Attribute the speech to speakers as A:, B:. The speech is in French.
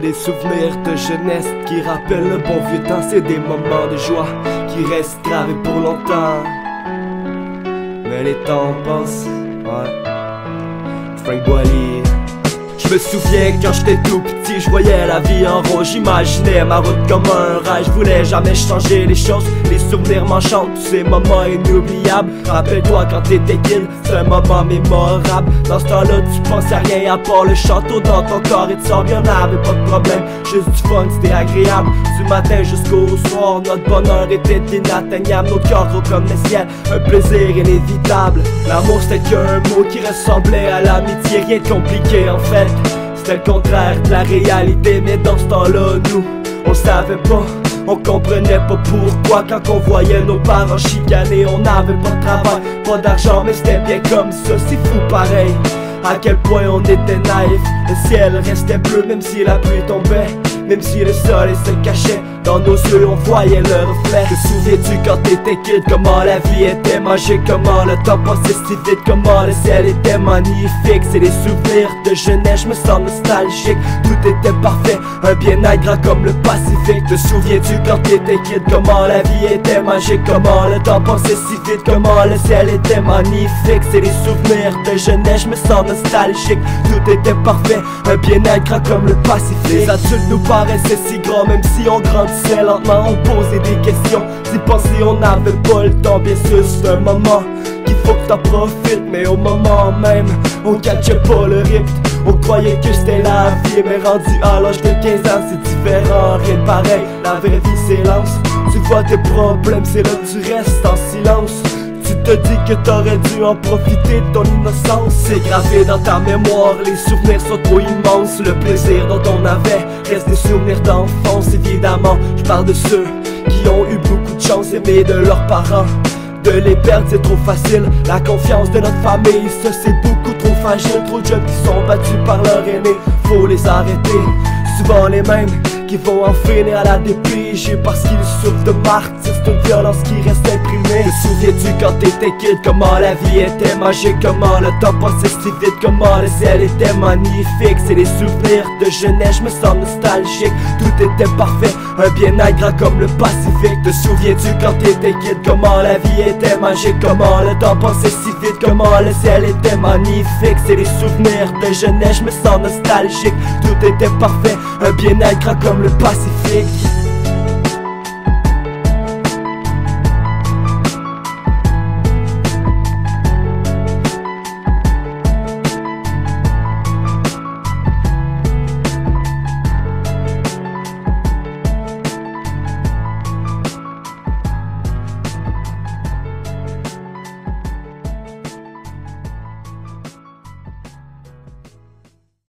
A: des souvenirs de jeunesse qui rappellent le bon vieux temps. C'est des moments de joie qui restent gravés pour longtemps. Mais les temps passent, ouais. Frank Boily. Je me souviens quand j'étais tout petit, je voyais la vie en rose. J'imaginais ma route comme un rêve. Je voulais jamais changer les choses. Les souvenirs m'enchantent, tous ces moments inoubliables. Rappelle-toi quand t'étais kid, c'est un moment mémorable. Dans ce temps-là tu pensais à rien à part le château dans ton corps et tu sors bien, n'avait pas de problème. Juste du fun, c'était agréable. Du matin jusqu'au soir, notre bonheur était inatteignable. Nos cœurs gros comme le ciel, un plaisir inévitable. L'amour c'était qu'un mot qui ressemblait à l'amitié. Rien de compliqué en fait, c'était le contraire de la réalité. Mais dans ce temps-là, nous, on savait pas, on comprenait pas pourquoi. Quand on voyait nos parents chicaner, on n'avait pas de travail, pas d'argent, mais c'était bien comme ça. C'est fou pareil, à quel point on était naïf. Le ciel restait bleu même si la pluie tombait, même si le soleil se cachait. Dans nos yeux on voyait le reflet. Te souviens-tu quand t'étais kid, comment la vie était magique, comment le temps passait si vite, comment le ciel était magnifique. C'est des souvenirs de jeunesse, je me sens nostalgique. Tout était parfait, un bien-être grand comme le Pacifique. Te souviens-tu quand t'étais kid, comment la vie était magique, comment le temps passait si vite, comment le ciel était magnifique. C'est des souvenirs de jeunesse, je me sens nostalgique. Tout était parfait, un bien-être grand comme le Pacifique. Les adultes nous paraissaient si grands, même si on grandissait lentement, on posait des questions. Si penser on n'avait pas le temps, bien sûr c'est un moment qu'il faut que t'en profites. Mais au moment même, on catchait pas le rythme. On croyait que c'était la vie, mais rendu à l'âge de 15 ans c'est différent, rien de pareil. La vraie vie s'élance, tu vois tes problèmes, c'est là que tu restes en silence. Tu te dis que t'aurais dû en profiter de ton innocence. C'est gravé dans ta mémoire, les souvenirs sont trop immenses. Le plaisir dont on avait reste des souvenirs d'enfance. Évidemment, je parle de ceux qui ont eu beaucoup de chance, aimés de leurs parents. De les perdre c'est trop facile, la confiance de notre famille, ça c'est beaucoup trop fragile. Trop de jeunes qui sont battus par leur aîné, faut les arrêter. Souvent les mêmes qui vont en finir à la DPG parce qu'ils souffrent de martyrs, c'est une violence qui reste imprimée. Te souviens-tu quand t'étais kid, comment la vie était magique, comment le temps passait si vite, comment le ciel était magnifique. C'est des souvenirs de jeunesse, je me sens nostalgique. Tout était parfait, un bien-être grand comme le Pacifique. Te souviens-tu quand t'étais kid, comment la vie était magique, comment le temps passait si vite, comment le ciel était magnifique. C'est des souvenirs de jeunesse, je me sens nostalgique. Tout était parfait, un bien-être grand comme le Pacifique.